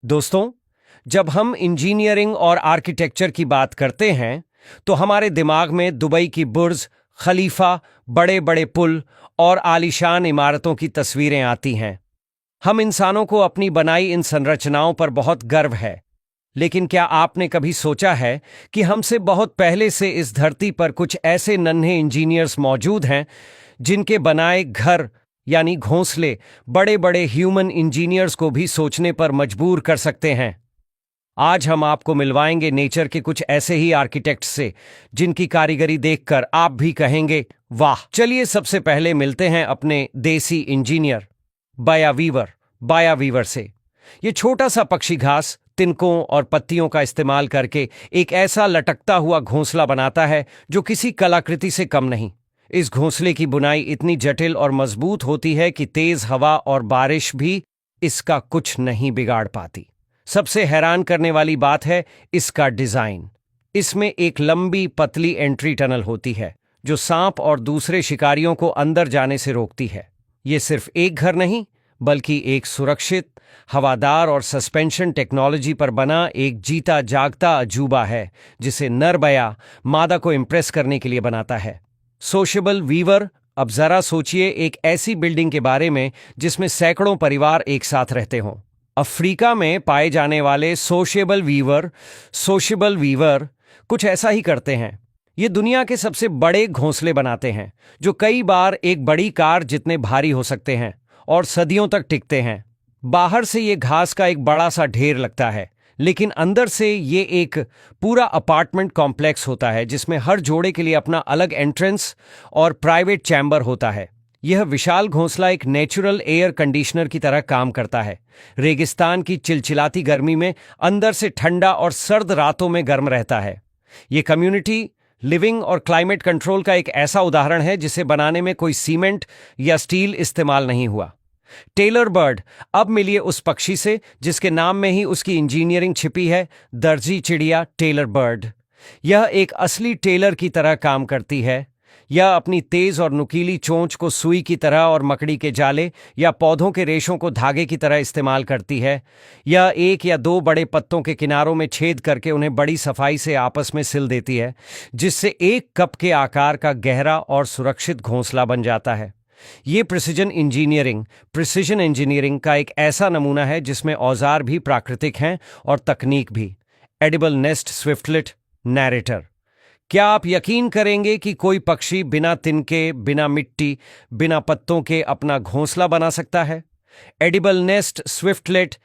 दोस्तों, जब हम इंजीनियरिंग और आर्किटेक्चर की बात करते हैं तो हमारे दिमाग में दुबई की बुर्ज खलीफा, बड़े बड़े पुल और आलीशान इमारतों की तस्वीरें आती हैं। हम इंसानों को अपनी बनाई इन संरचनाओं पर बहुत गर्व है, लेकिन क्या आपने कभी सोचा है कि हमसे बहुत पहले से इस धरती पर कुछ ऐसे नन्हे इंजीनियर्स मौजूद हैं जिनके बनाए घर यानी घोंसले बड़े बड़े ह्यूमन इंजीनियर्स को भी सोचने पर मजबूर कर सकते हैं। आज हम आपको मिलवाएंगे नेचर के कुछ ऐसे ही आर्किटेक्ट्स से जिनकी कारीगरी देखकर आप भी कहेंगे वाह। चलिए सबसे पहले मिलते हैं अपने देसी इंजीनियर बाया वीवर से। ये छोटा सा पक्षी घास, तिनकों और पत्तियों का इस्तेमाल करके एक ऐसा लटकता हुआ घोंसला बनाता है जो किसी कलाकृति से कम नहीं। इस घोंसले की बुनाई इतनी जटिल और मजबूत होती है कि तेज हवा और बारिश भी इसका कुछ नहीं बिगाड़ पाती। सबसे हैरान करने वाली बात है इसका डिजाइन। इसमें एक लंबी पतली एंट्री टनल होती है जो सांप और दूसरे शिकारियों को अंदर जाने से रोकती है। ये सिर्फ एक घर नहीं, बल्कि एक सुरक्षित, हवादार और सस्पेंशन टेक्नोलॉजी पर बना एक जीता जागता अजूबा है जिसे नर बया मादा को इम्प्रेस करने के लिए बनाता है। Sociable weaver. अब जरा सोचिए एक ऐसी बिल्डिंग के बारे में जिसमें सैकड़ों परिवार एक साथ रहते हों। अफ्रीका में पाए जाने वाले सोशेबल वीवर कुछ ऐसा ही करते हैं। ये दुनिया के सबसे बड़े घोंसले बनाते हैं जो कई बार एक बड़ी कार जितने भारी हो सकते हैं और सदियों तक टिकते हैं। बाहर से ये घास का एक बड़ा सा ढेर लगता है, लेकिन अंदर से ये एक पूरा अपार्टमेंट कॉम्प्लेक्स होता है जिसमें हर जोड़े के लिए अपना अलग एंट्रेंस और प्राइवेट चैम्बर होता है। यह विशाल घोंसला एक नेचुरल एयर कंडीशनर की तरह काम करता है। रेगिस्तान की चिलचिलाती गर्मी में अंदर से ठंडा और सर्द रातों में गर्म रहता है। ये कम्युनिटी लिविंग और क्लाइमेट कंट्रोल का एक ऐसा उदाहरण है जिसे बनाने में कोई सीमेंट या स्टील इस्तेमाल नहीं हुआ। Tailor bird. अब मिलिए उस पक्षी से जिसके नाम में ही उसकी इंजीनियरिंग छिपी है, दर्जी चिड़िया टेलर बर्ड। यह एक असली टेलर की तरह काम करती है। यह अपनी तेज और नुकीली चोंच को सुई की तरह और मकड़ी के जाले या पौधों के रेशों को धागे की तरह इस्तेमाल करती है। यह एक या दो बड़े पत्तों के किनारों में छेद करके उन्हें बड़ी सफाई से आपस में सिल देती है, जिससे एक कप के आकार का गहरा और सुरक्षित घोंसला बन जाता है। ये प्रिसिजन इंजीनियरिंग का एक ऐसा नमूना है जिसमें औजार भी प्राकृतिक हैं और तकनीक भी। Edible nest swiftlet narrator. क्या आप यकीन करेंगे कि कोई पक्षी बिना तिनके, बिना मिट्टी, बिना पत्तों के अपना घोंसला बना सकता है? एडिबल नेस्ट स्विफ्टलेट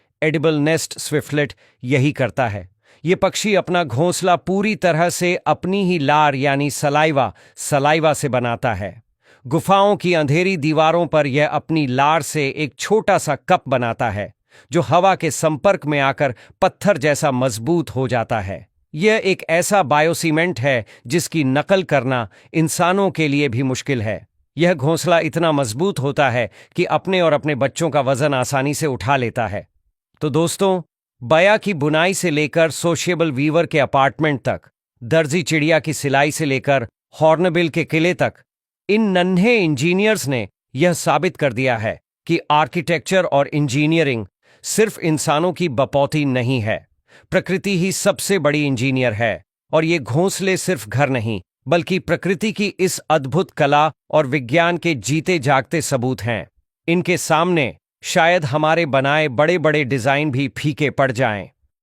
यही करता है। ये पक्षी अपना घोंसला पूरी तरह से अपनी ही लार यानी सलाइवा से बनाता है। गुफाओं की अंधेरी दीवारों पर यह अपनी लार से एक छोटा सा कप बनाता है जो हवा के संपर्क में आकर पत्थर जैसा मजबूत हो जाता है। यह एक ऐसा बायोसीमेंट है जिसकी नकल करना इंसानों के लिए भी मुश्किल है। यह घोंसला इतना मजबूत होता है कि अपने और अपने बच्चों का वजन आसानी से उठा लेता है। तो दोस्तों, बया की बुनाई से लेकर सोशेबल वीवर के अपार्टमेंट तक, दर्जी चिड़िया की सिलाई से लेकर हॉर्नबिल के किले तक, इन नन्हे इंजीनियर्स ने यह साबित कर दिया है कि आर्किटेक्चर और इंजीनियरिंग सिर्फ इंसानों की बपौती नहीं है। प्रकृति ही सबसे बड़ी इंजीनियर है और ये घोंसले सिर्फ घर नहीं, बल्कि प्रकृति की इस अद्भुत कला और विज्ञान के जीते जागते सबूत हैं। इनके सामने शायद हमारे बनाए बड़े बड़े डिजाइन भी फीके पड़ जाएं।